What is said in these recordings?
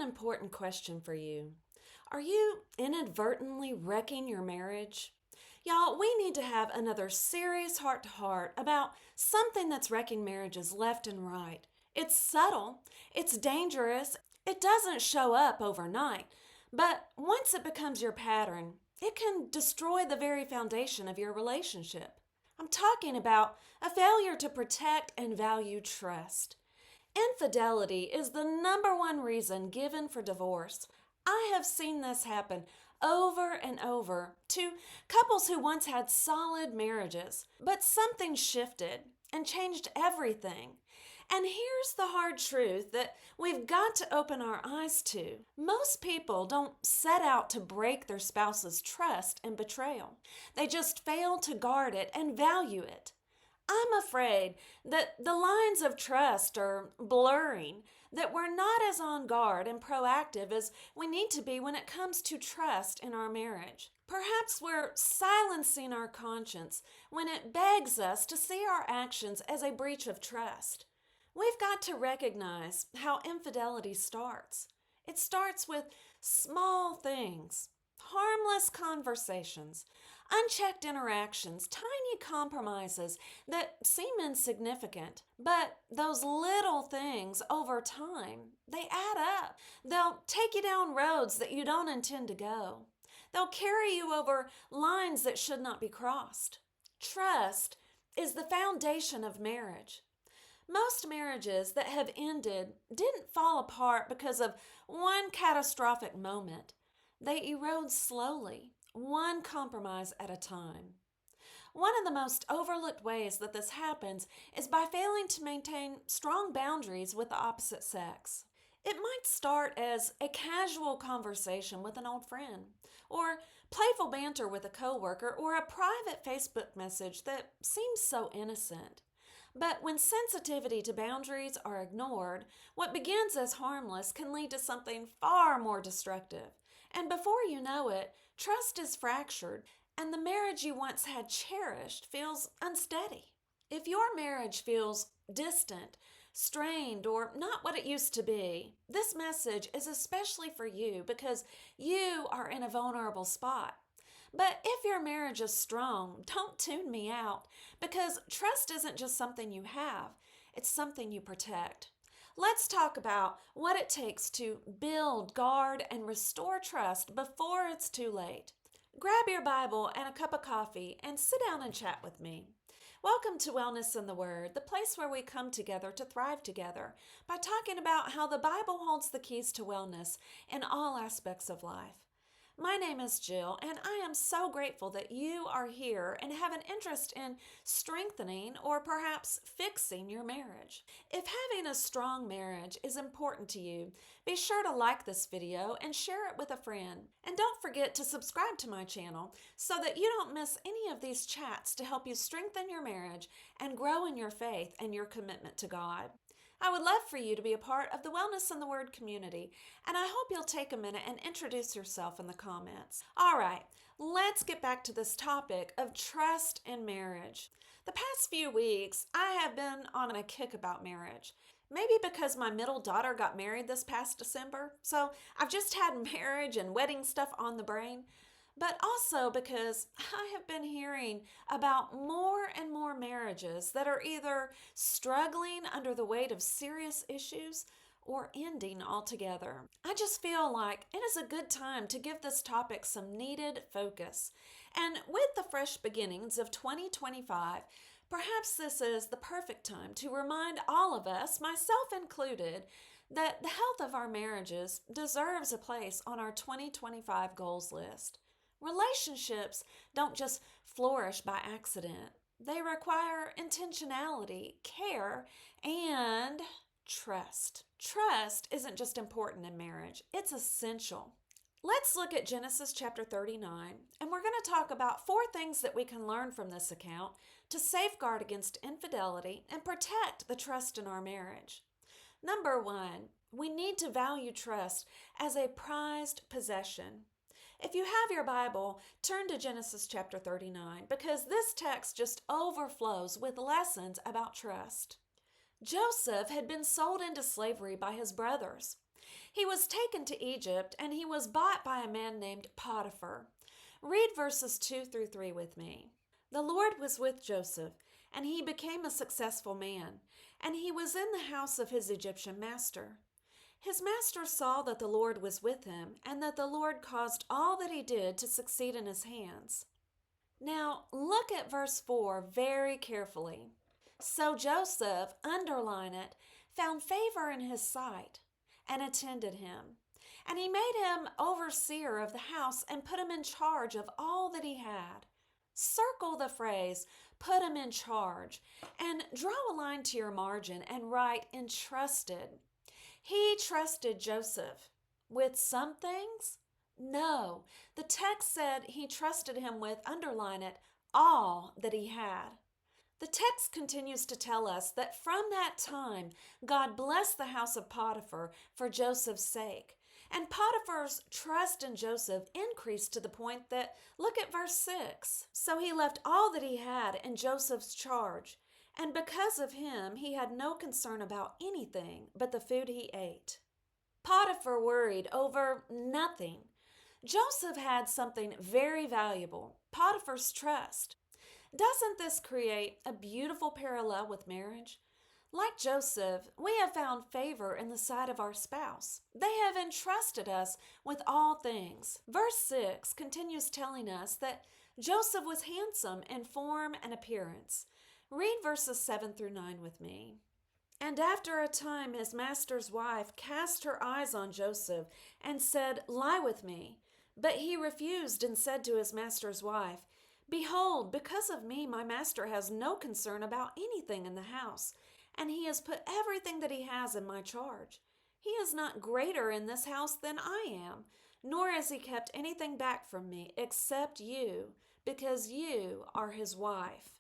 an important question for you. Are you inadvertently wrecking your marriage? Y'all, we need to have another serious heart to heart about something that's wrecking marriages left and right. It's subtle, it's dangerous, it doesn't show up overnight, but once it becomes your pattern, it can destroy the very foundation of your relationship. I'm talking about a failure to protect and value trust. Infidelity is the number one reason given for divorce. I have seen this happen over and over to couples who once had solid marriages, but something shifted and changed everything. And here's the hard truth that we've got to open our eyes to. Most people don't set out to break their spouse's trust and betrayal. They just fail to guard it and value it. I'm afraid that the lines of trust are blurring, that we're not as on guard and proactive as we need to be when it comes to trust in our marriage. Perhaps we're silencing our conscience when it begs us to see our actions as a breach of trust. We've got to recognize how infidelity starts. It starts with small things, harmless conversations, unchecked interactions, tiny compromises that seem insignificant. But those little things over time, they add up. They'll take you down roads that you don't intend to go. They'll carry you over lines that should not be crossed. Trust is the foundation of marriage. Most marriages that have ended didn't fall apart because of one catastrophic moment. They erode slowly, one compromise at a time. One of the most overlooked ways that this happens is by failing to maintain strong boundaries with the opposite sex. It might start as a casual conversation with an old friend, or playful banter with a coworker, or a private Facebook message that seems so innocent. But when sensitivity to boundaries are ignored, what begins as harmless can lead to something far more destructive. And before you know it, trust is fractured, and the marriage you once had cherished feels unsteady. If your marriage feels distant, strained, or not what it used to be, this message is especially for you because you are in a vulnerable spot. But if your marriage is strong, don't tune me out, because trust isn't just something you have, it's something you protect. Let's talk about what it takes to build, guard, and restore trust before it's too late. Grab your Bible and a cup of coffee and sit down and chat with me. Welcome to Wellness in the Word, the place where we come together to thrive together by talking about how the Bible holds the keys to wellness in all aspects of life. My name is Jill, and I am so grateful that you are here and have an interest in strengthening or perhaps fixing your marriage. If having a strong marriage is important to you, be sure to like this video and share it with a friend. And don't forget to subscribe to my channel so that you don't miss any of these chats to help you strengthen your marriage and grow in your faith and your commitment to God. I would love for you to be a part of the Wellness in the Word community, and I hope you'll take a minute and introduce yourself in the comments. All right, let's get back to this topic of trust in marriage. The past few weeks, I have been on a kick about marriage. Maybe because my middle daughter got married this past December, so I've just had marriage and wedding stuff on the brain. But also because I have been hearing about more and more marriages that are either struggling under the weight of serious issues or ending altogether. I just feel like it is a good time to give this topic some needed focus. And with the fresh beginnings of 2025, perhaps this is the perfect time to remind all of us, myself included, that the health of our marriages deserves a place on our 2025 goals list. Relationships don't just flourish by accident. They require intentionality, care, and trust. Trust isn't just important in marriage, it's essential. Let's look at Genesis chapter 39, and we're going to talk about 4 things that we can learn from this account to safeguard against infidelity and protect the trust in our marriage. Number 1, we need to value trust as a prized possession. If you have your Bible, turn to Genesis chapter 39 because this text just overflows with lessons about trust. Joseph had been sold into slavery by his brothers. He was taken to Egypt, and he was bought by a man named Potiphar. Read verses 2 through 3 with me. The Lord was with Joseph, and he became a successful man, and he was in the house of his Egyptian master. His master saw that the Lord was with him, and that the Lord caused all that he did to succeed in his hands. Now, look at verse 4 very carefully. So Joseph, underline it, found favor in his sight, and attended him. And he made him overseer of the house and put him in charge of all that he had. Circle the phrase, put him in charge, and draw a line to your margin and write entrusted. He trusted Joseph with some things? No, the text said he trusted him with, underline it, all that he had. The text continues to tell us that from that time, God blessed the house of Potiphar for Joseph's sake. And Potiphar's trust in Joseph increased to the point that, look at verse 6. So he left all that he had in Joseph's charge, and because of him, he had no concern about anything but the food he ate. Potiphar worried over nothing. Joseph had something very valuable, Potiphar's trust. Doesn't this create a beautiful parallel with marriage? Like Joseph, we have found favor in the sight of our spouse. They have entrusted us with all things. Verse 6 continues telling us that Joseph was handsome in form and appearance. Read verses 7 through 9 with me. And after a time his master's wife cast her eyes on Joseph and said, "Lie with me." But he refused and said to his master's wife, "Behold, because of me my master has no concern about anything in the house, and he has put everything that he has in my charge. He is not greater in this house than I am, nor has he kept anything back from me except you, because you are his wife."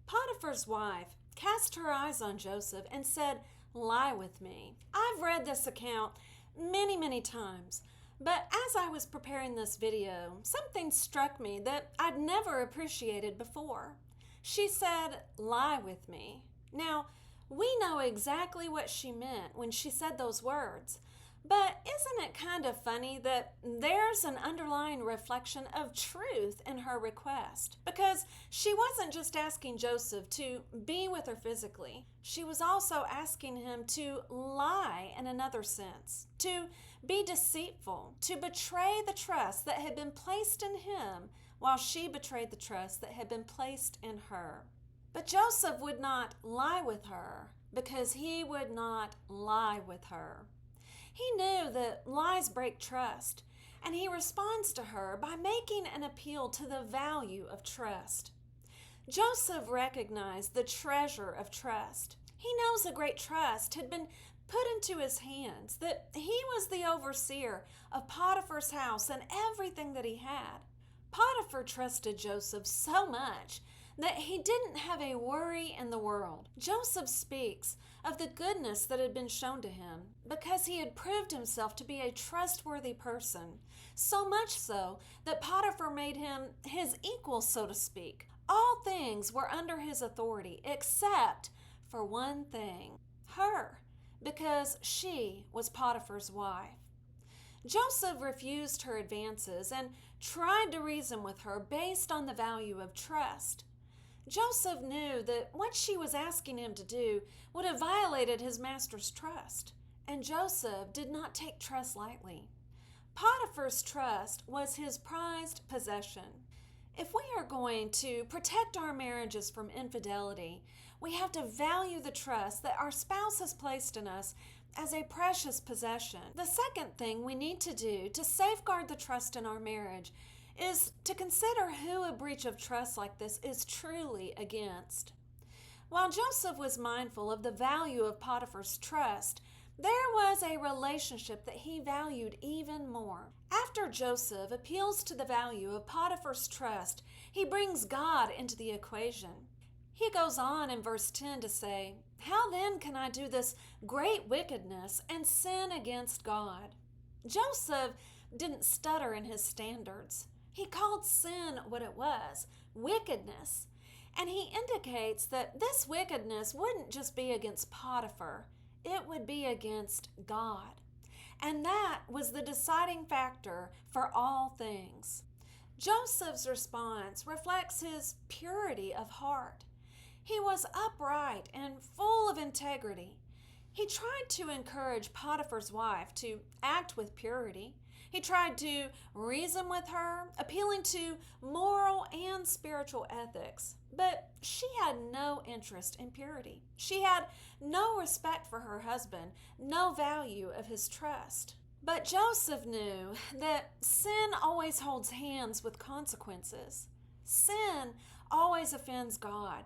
Potiphar's wife cast her eyes on Joseph and said, "Lie with me." I've read this account many times. But as I was preparing this video, something struck me that I'd never appreciated before. She said, "Lie with me." Now, we know exactly what she meant when she said those words. But isn't it kind of funny that there's an underlying reflection of truth in her request? Because she wasn't just asking Joseph to be with her physically. She was also asking him to lie in another sense, to be deceitful, to betray the trust that had been placed in him while she betrayed the trust that had been placed in her. But Joseph would not lie with her because he would not lie with her. He knew that lies break trust, and he responds to her by making an appeal to the value of trust. Joseph recognized the treasure of trust. He knows a great trust had been put into his hands, that he was the overseer of Potiphar's house and everything that he had. Potiphar trusted Joseph so much that he didn't have a worry in the world. Joseph speaks of the goodness that had been shown to him because he had proved himself to be a trustworthy person, so much so that Potiphar made him his equal, so to speak. All things were under his authority except for one thing, her, because she was Potiphar's wife. Joseph refused her advances and tried to reason with her based on the value of trust. Joseph knew that what she was asking him to do would have violated his master's trust, and Joseph did not take trust lightly. Potiphar's trust was his prized possession. If we are going to protect our marriages from infidelity, we have to value the trust that our spouse has placed in us as a precious possession. The second thing we need to do to safeguard the trust in our marriage is to consider who a breach of trust like this is truly against. While Joseph was mindful of the value of Potiphar's trust, there was a relationship that he valued even more. After Joseph appeals to the value of Potiphar's trust, he brings God into the equation. He goes on in verse 10 to say, "How then can I do this great wickedness and sin against God?" Joseph didn't stutter in his standards. He called sin what it was, wickedness. And he indicates that this wickedness wouldn't just be against Potiphar, it would be against God. And that was the deciding factor for all things. Joseph's response reflects his purity of heart. He was upright and full of integrity. He tried to encourage Potiphar's wife to act with purity. He tried to reason with her, appealing to moral and spiritual ethics. But she had no interest in purity. She had no respect for her husband, no value of his trust. But Joseph knew that sin always holds hands with consequences. Sin always offends God.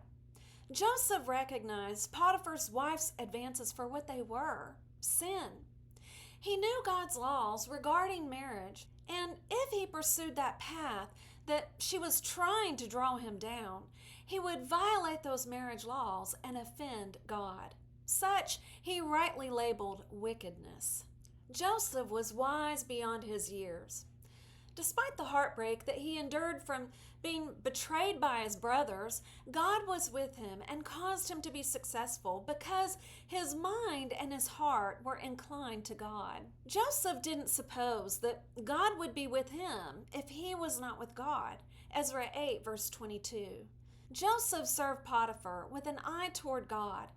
Joseph recognized Potiphar's wife's advances for what they were: sin. He knew God's laws regarding marriage, and if he pursued that path that she was trying to draw him down, he would violate those marriage laws and offend God. Such he rightly labeled wickedness. Joseph was wise beyond his years. Despite the heartbreak that he endured from being betrayed by his brothers, God was with him and caused him to be successful because his mind and his heart were inclined to God. Joseph didn't suppose that God would be with him if he was not with God. Ezra 8, verse 22. Joseph served Potiphar with an eye toward God.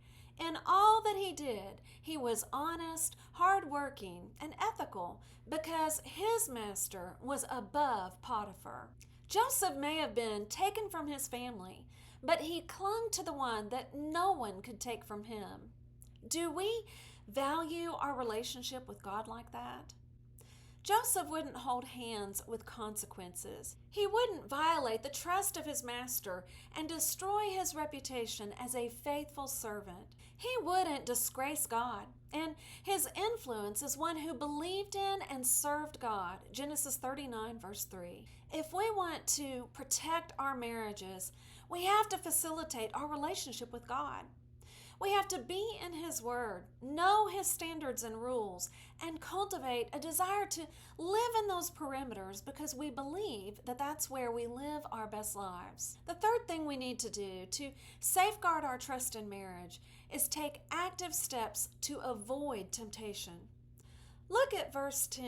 In all that he did, he was honest, hardworking, and ethical because his master was above Potiphar. Joseph may have been taken from his family, but he clung to the one that no one could take from him. Do we value our relationship with God like that? Joseph wouldn't hold hands with consequences. He wouldn't violate the trust of his master and destroy his reputation as a faithful servant. He wouldn't disgrace God, and his influence as one who believed in and served God. Genesis 39, verse 3. If we want to protect our marriages, we have to facilitate our relationship with God. We have to be in His Word, know His standards and rules, and cultivate a desire to live in those perimeters because we believe that that's where we live our best lives. The third thing we need to do to safeguard our trust in marriage is take active steps to avoid temptation. Look at verse 10.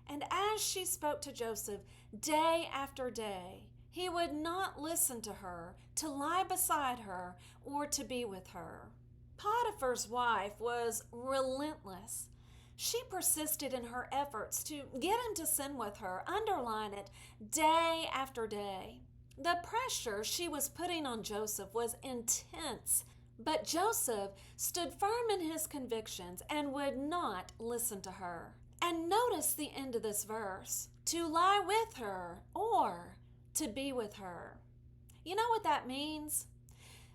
And as she spoke to Joseph day after day, he would not listen to her, to lie beside her, or to be with her. Potiphar's wife was relentless. She persisted in her efforts to get him to sin with her, underline it, day after day. The pressure she was putting on Joseph was intense, but Joseph stood firm in his convictions and would not listen to her. And notice the end of this verse, to lie with her or to be with her. You know what that means?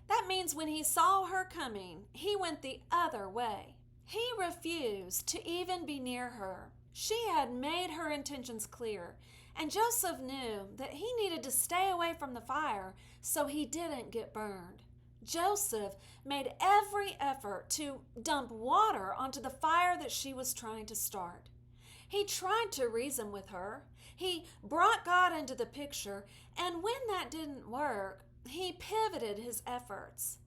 That means when he saw her coming, he went the other way. He refused to even be near her. She had made her intentions clear, and Joseph knew that he needed to stay away from the fire so he didn't get burned. Joseph made every effort to dump water onto the fire that she was trying to start. He tried to reason with her. He brought God into the picture, and when that didn't work, he pivoted his efforts.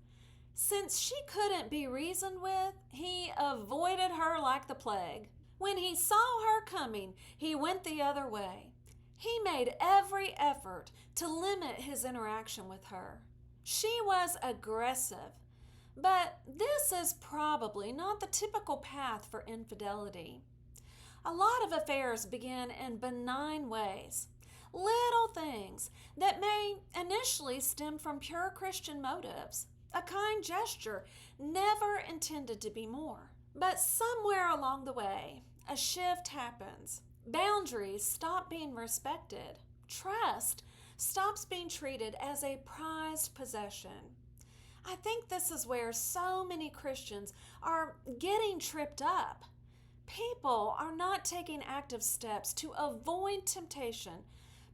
Since she couldn't be reasoned with, he avoided her like the plague. When he saw her coming, he went the other way. He made every effort to limit his interaction with her. She was aggressive, but this is probably not the typical path for infidelity. A lot of affairs begin in benign ways. Little things that may initially stem from pure Christian motives, a kind gesture never intended to be more. But somewhere along the way, a shift happens. Boundaries stop being respected. Trust stops being treated as a prized possession. I think this is where so many Christians are getting tripped up. People are not taking active steps to avoid temptation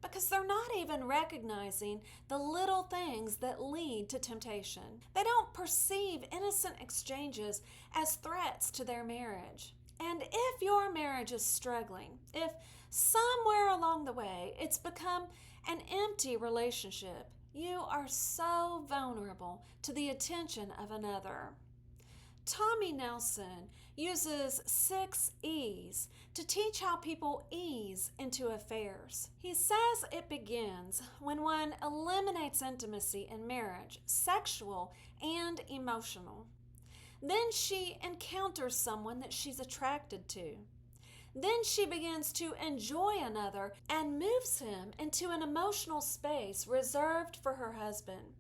because they're not even recognizing the little things that lead to temptation. They don't perceive innocent exchanges as threats to their marriage. And if your marriage is struggling, if somewhere along the way it's become an empty relationship, you are so vulnerable to the attention of another. Tommy Nelson uses 6 E's to teach how people ease into affairs. He says it begins when one eliminates intimacy in marriage, sexual and emotional. Then she encounters someone that she's attracted to. Then she begins to enjoy another and moves him into an emotional space reserved for her husband.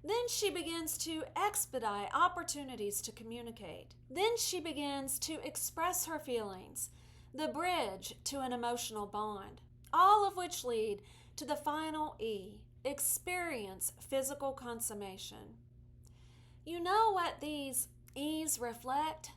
Then she begins to expedite opportunities to communicate. Then she begins to express her feelings, the bridge to an emotional bond, all of which lead to the final E, experience physical consummation. You know what these E's reflect?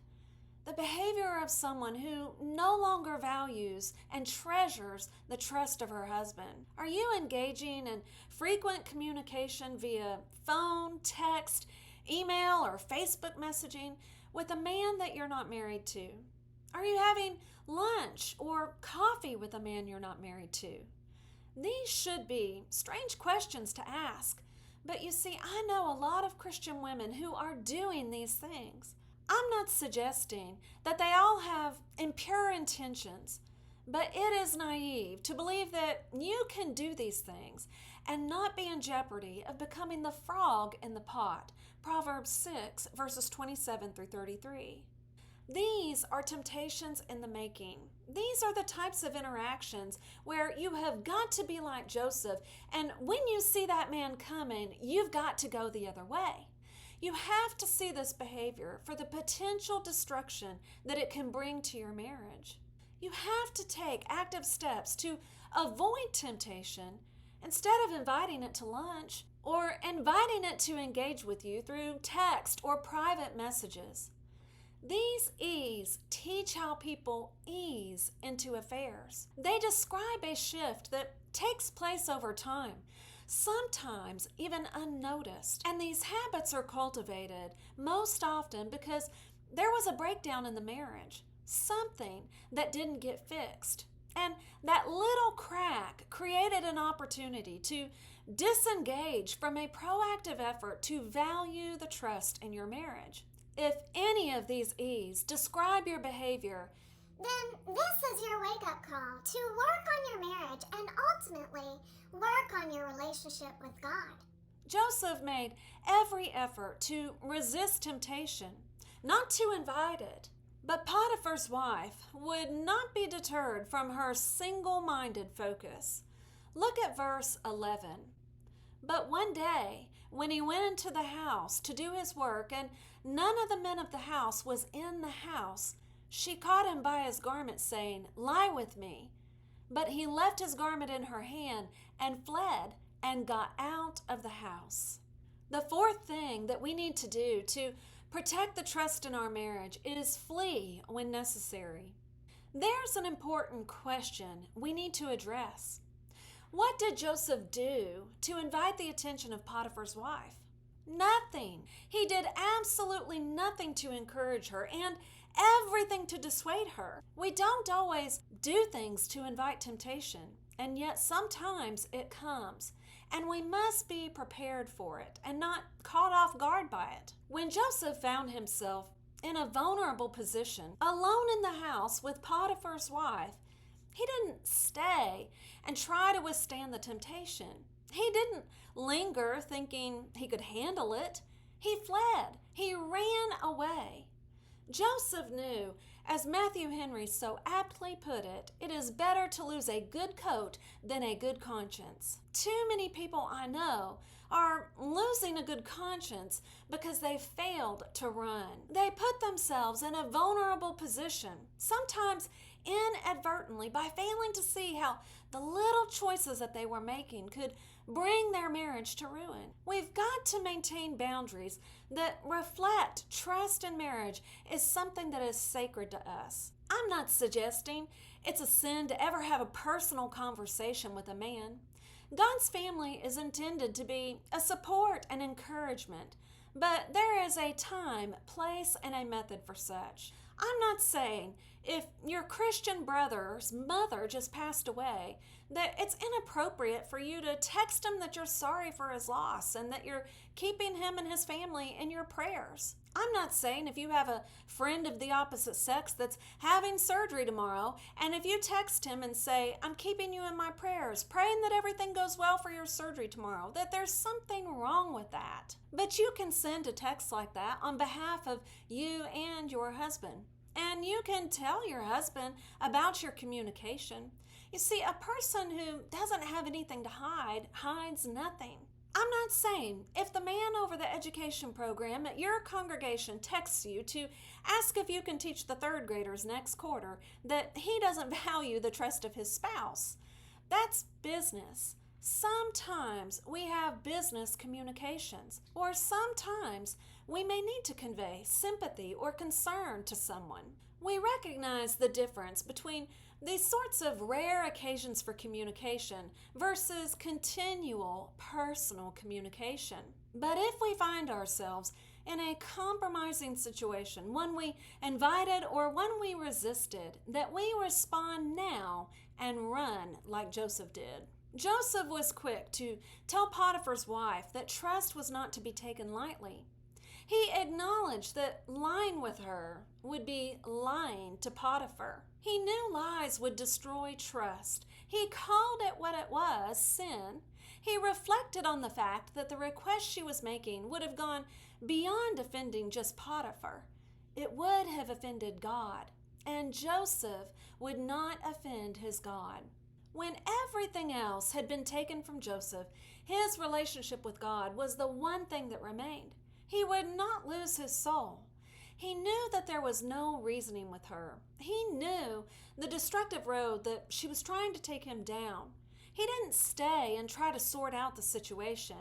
The behavior of someone who no longer values and treasures the trust of her husband. Are you engaging in frequent communication via phone, text, email, or Facebook messaging with a man that you're not married to? Are you having lunch or coffee with a man you're not married to? These should be strange questions to ask, but you see, I know a lot of Christian women who are doing these things. I'm not suggesting that they all have impure intentions, but it is naive to believe that you can do these things and not be in jeopardy of becoming the frog in the pot. Proverbs 6, verses 27 through 33. These are temptations in the making. These are the types of interactions where you have got to be like Joseph, and when you see that man coming, you've got to go the other way. You have to see this behavior for the potential destruction that it can bring to your marriage. You have to take active steps to avoid temptation instead of inviting it to lunch or inviting it to engage with you through text or private messages. These E's teach how people ease into affairs. They describe a shift that takes place over time, sometimes even unnoticed. And these habits are cultivated most often because there was a breakdown in the marriage, something that didn't get fixed. And that little crack created an opportunity to disengage from a proactive effort to value the trust in your marriage. If any of these E's describe your behavior, then this is your wake-up call to work on your marriage and ultimately work on your relationship with God. Joseph made every effort to resist temptation, not to invite it. But Potiphar's wife would not be deterred from her single-minded focus. Look at verse 11. But one day, when he went into the house to do his work, and none of the men of the house was in the house, she caught him by his garment, saying, "Lie with me." But he left his garment in her hand and fled and got out of the house. The fourth thing that we need to do to protect the trust in our marriage is flee when necessary. There's an important question we need to address. What did Joseph do to invite the attention of Potiphar's wife? Nothing. He did absolutely nothing to encourage her and everything to dissuade her. We don't always do things to invite temptation, and yet sometimes it comes, and we must be prepared for it and not caught off guard by it. When Joseph found himself in a vulnerable position, alone in the house with Potiphar's wife, he didn't stay and try to withstand the temptation. He didn't linger thinking he could handle it. He fled. He ran away. Joseph knew, as Matthew Henry so aptly put it, it is better to lose a good coat than a good conscience. Too many people I know are losing a good conscience because they failed to run. They put themselves in a vulnerable position, sometimes inadvertently, by failing to see how the little choices that they were making could bring their marriage to ruin. We've got to maintain boundaries that reflect trust in marriage is something that is sacred to us. I'm not suggesting it's a sin to ever have a personal conversation with a man. God's family is intended to be a support and encouragement, but there is a time, place, and a method for such. I'm not saying If your Christian brother's mother just passed away, that it's inappropriate for you to text him that you're sorry for his loss and that you're keeping him and his family in your prayers. I'm not saying if you have a friend of the opposite sex that's having surgery tomorrow, and if you text him and say, I'm keeping you in my prayers, praying that everything goes well for your surgery tomorrow, that there's something wrong with that. But you can send a text like that on behalf of you and your husband. And you can tell your husband about your communication. You see, a person who doesn't have anything to hide hides nothing. I'm not saying if the man over the education program at your congregation texts you to ask if you can teach the third graders next quarter that he doesn't value the trust of his spouse. That's business. Sometimes we have business communications, or sometimes we may need to convey sympathy or concern to someone. We recognize the difference between these sorts of rare occasions for communication versus continual personal communication. But if we find ourselves in a compromising situation, one we invited or one we resisted, that we respond now and run like Joseph did. Joseph was quick to tell Potiphar's wife that trust was not to be taken lightly. He acknowledged that lying with her would be lying to Potiphar. He knew lies would destroy trust. He called it what it was, sin. He reflected on the fact that the request she was making would have gone beyond offending just Potiphar. It would have offended God, and Joseph would not offend his God. When everything else had been taken from Joseph, his relationship with God was the one thing that remained. He would not lose his soul. He knew that there was no reasoning with her. He knew the destructive road that she was trying to take him down. He didn't stay and try to sort out the situation.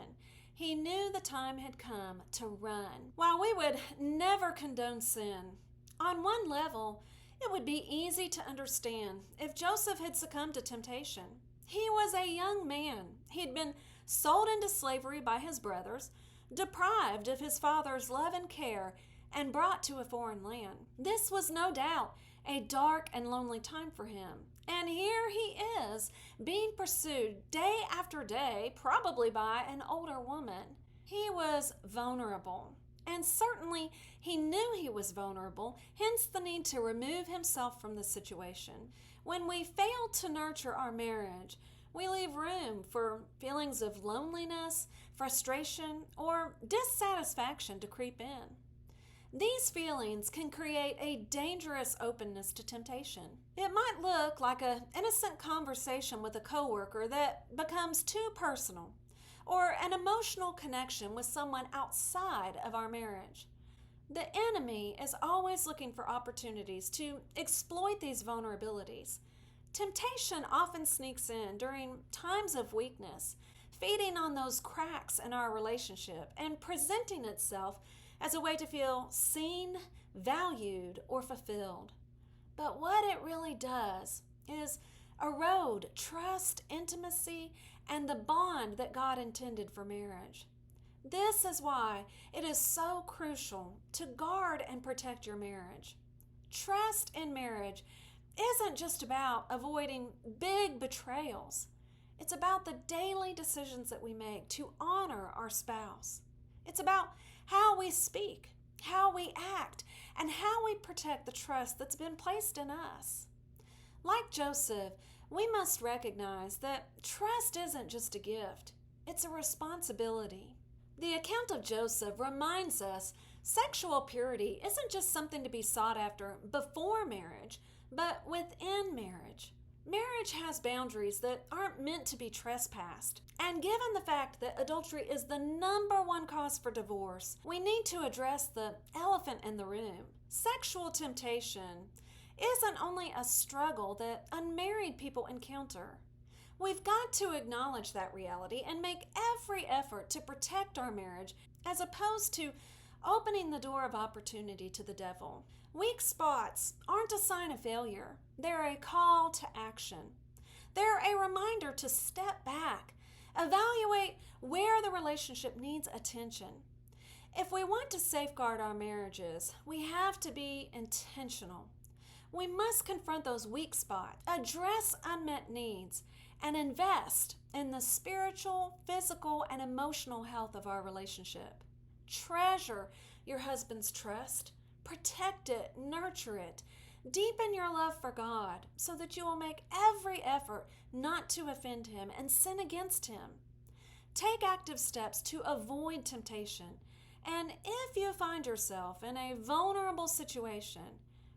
He knew the time had come to run. While we would never condone sin, on one level, it would be easy to understand if Joseph had succumbed to temptation. He was a young man. He'd been sold into slavery by his brothers, deprived of his father's love and care, and brought to a foreign land. This was no doubt a dark and lonely time for him. And here he is, being pursued day after day, probably by an older woman. He was vulnerable. And certainly he knew he was vulnerable, hence the need to remove himself from the situation. When we fail to nurture our marriage, we leave room for feelings of loneliness, frustration, or dissatisfaction to creep in. These feelings can create a dangerous openness to temptation. It might look like an innocent conversation with a coworker that becomes too personal, or an emotional connection with someone outside of our marriage. The enemy is always looking for opportunities to exploit these vulnerabilities. Temptation often sneaks in during times of weakness, feeding on those cracks in our relationship and presenting itself as a way to feel seen, valued, or fulfilled. But what it really does is erode trust, intimacy, and the bond that God intended for marriage. This is why it is so crucial to guard and protect your marriage. Trust in marriage isn't just about avoiding big betrayals. It's about the daily decisions that we make to honor our spouse. It's about how we speak, how we act, and how we protect the trust that's been placed in us. Like Joseph, we must recognize that trust isn't just a gift, it's a responsibility. The account of Joseph reminds us sexual purity isn't just something to be sought after before marriage, but within marriage. Marriage has boundaries that aren't meant to be trespassed. And given the fact that adultery is the #1 cause for divorce, we need to address the elephant in the room. Sexual temptation isn't only a struggle that unmarried people encounter. We've got to acknowledge that reality and make every effort to protect our marriage as opposed to opening the door of opportunity to the devil. Weak spots aren't a sign of failure. They're a call to action. They're a reminder to step back, evaluate where the relationship needs attention. If we want to safeguard our marriages, we have to be intentional. We must confront those weak spots, address unmet needs, and invest in the spiritual, physical, and emotional health of our relationship. Treasure your husband's trust, protect it, nurture it, deepen your love for God so that you will make every effort not to offend Him and sin against Him. Take active steps to avoid temptation. And if you find yourself in a vulnerable situation,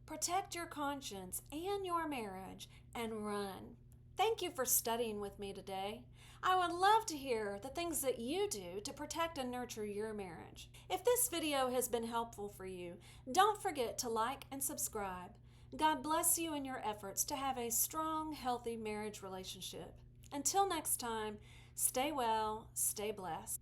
protect your conscience and your marriage and run. Thank you for studying with me today. I would love to hear the things that you do to protect and nurture your marriage. If this video has been helpful for you, don't forget to like and subscribe. God bless you in your efforts to have a strong, healthy marriage relationship. Until next time, stay well, stay blessed.